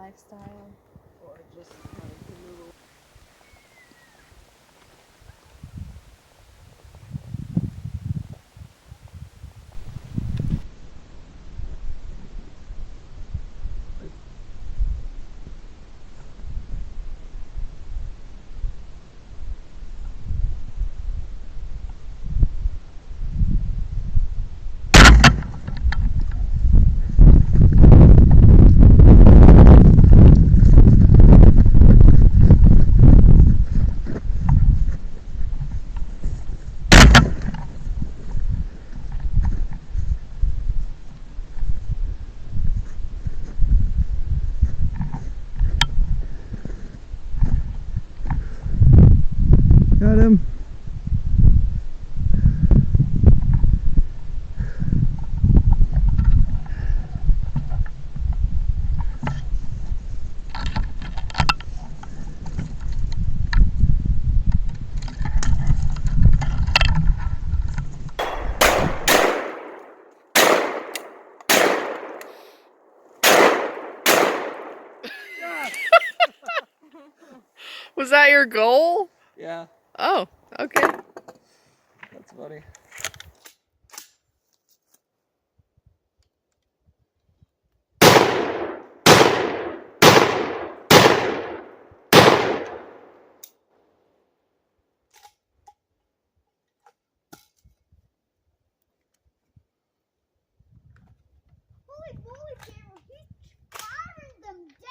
lifestyle. Or just kind of the little. Got him. Was that your goal? Yeah, Oh, okay. that's funny. Holy moly, Cameron, he's firing them down!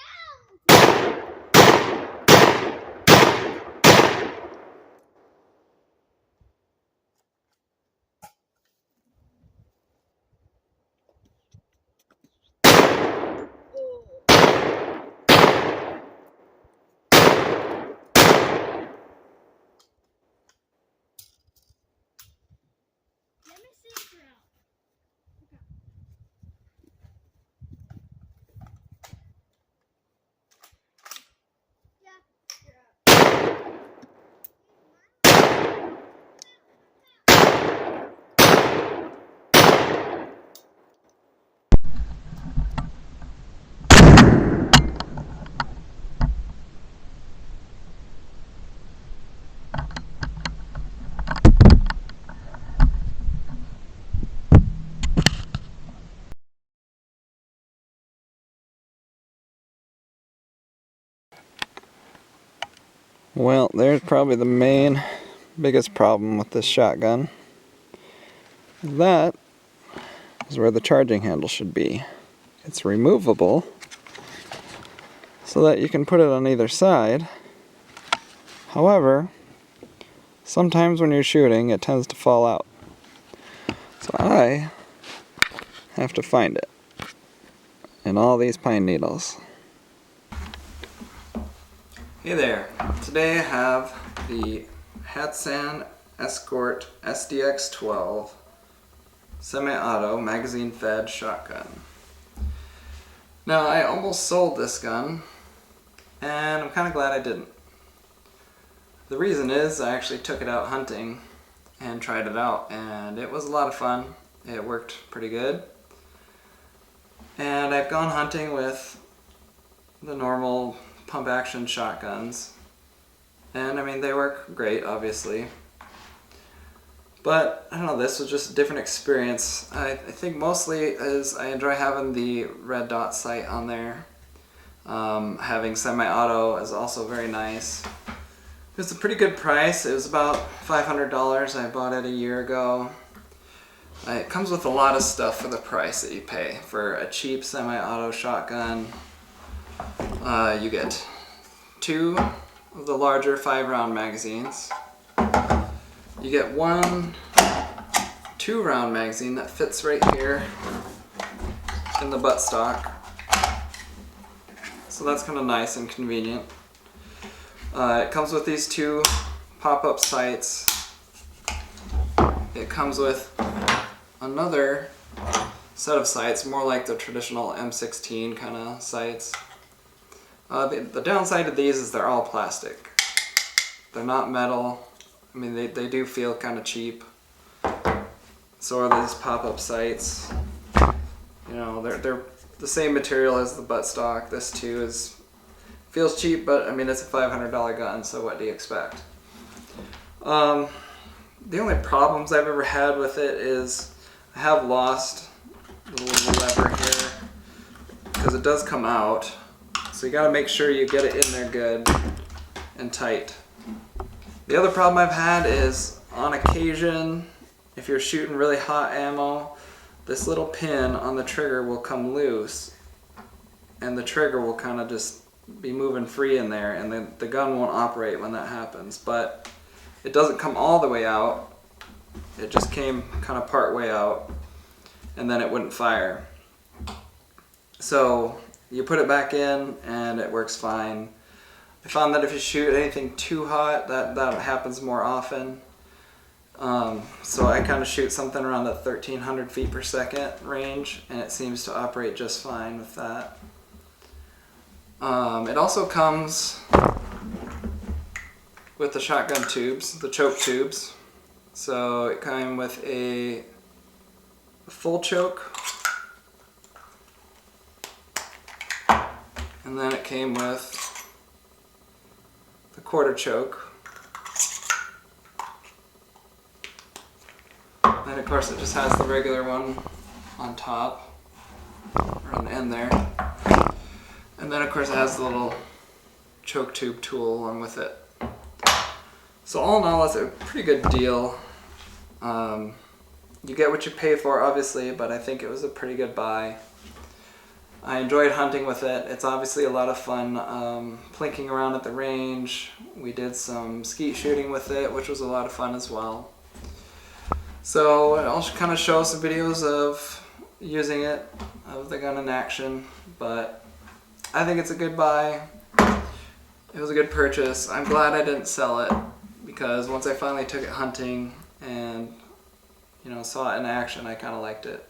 Let me see if you're out. Yeah, you're out. Well, there's probably the biggest problem with this shotgun. That is where the charging handle should be. It's removable so that you can put it on either side. However, sometimes when you're shooting, it tends to fall out. So I have to find it in all these pine needles. Hey there, today I have the Hatsan Escort SDX12 semi-auto magazine-fed shotgun. Now I almost sold this gun, and I'm kind of glad I didn't. The reason is I actually took it out hunting and tried it out, and it was a lot of fun. It worked pretty good. And I've gone hunting with the normal pump action shotguns, and I mean they work great, obviously, but I don't know, this was just a different experience. I think mostly is I enjoy having the red dot sight on there. Having semi-auto is also very nice. It's a pretty good price. It was about $500. I bought it a year ago. It comes with a lot of stuff for the price that you pay for a cheap semi-auto shotgun. You get 2 of the larger 5-round magazines. You get one 2-round magazine that fits right here in the buttstock. So that's kind of nice and convenient. It comes with these 2 pop-up sights. It comes with another set of sights, more like the traditional M16 kind of sights. The downside of these is they're all plastic. They're not metal. I mean, they do feel kind of cheap. So are these pop-up sights. You know, they're the same material as the buttstock. This too feels cheap, but I mean it's a $500 gun, so what do you expect? The only problems I've ever had with it is I have lost the little lever here because it does come out. So you got to make sure you get it in there good and tight. The other problem I've had is on occasion, if you're shooting really hot ammo, this little pin on the trigger will come loose and the trigger will kind of just be moving free in there, and the gun won't operate when that happens. But it doesn't come all the way out. It just came kind of part way out, and then it wouldn't fire. So you put it back in and it works fine. I found that if you shoot anything too hot, that happens more often. So I kind of shoot something around the 1300 feet per second range, and it seems to operate just fine with that. It also comes with the shotgun tubes, the choke tubes. So it came with a full choke, and then it came with the quarter choke. Then of course it just has the regular one on top, or on the end there. And then of course it has the little choke tube tool along with it. So all in all, it's a pretty good deal. You get what you pay for, obviously, but I think it was a pretty good buy. I enjoyed hunting with it. It's obviously a lot of fun plinking around at the range. We did some skeet shooting with it, which was a lot of fun as well. So I'll kind of show some videos of using it, of the gun in action, but I think it's a good buy. It was a good purchase. I'm glad I didn't sell it, because once I finally took it hunting and saw it in action, I kind of liked it.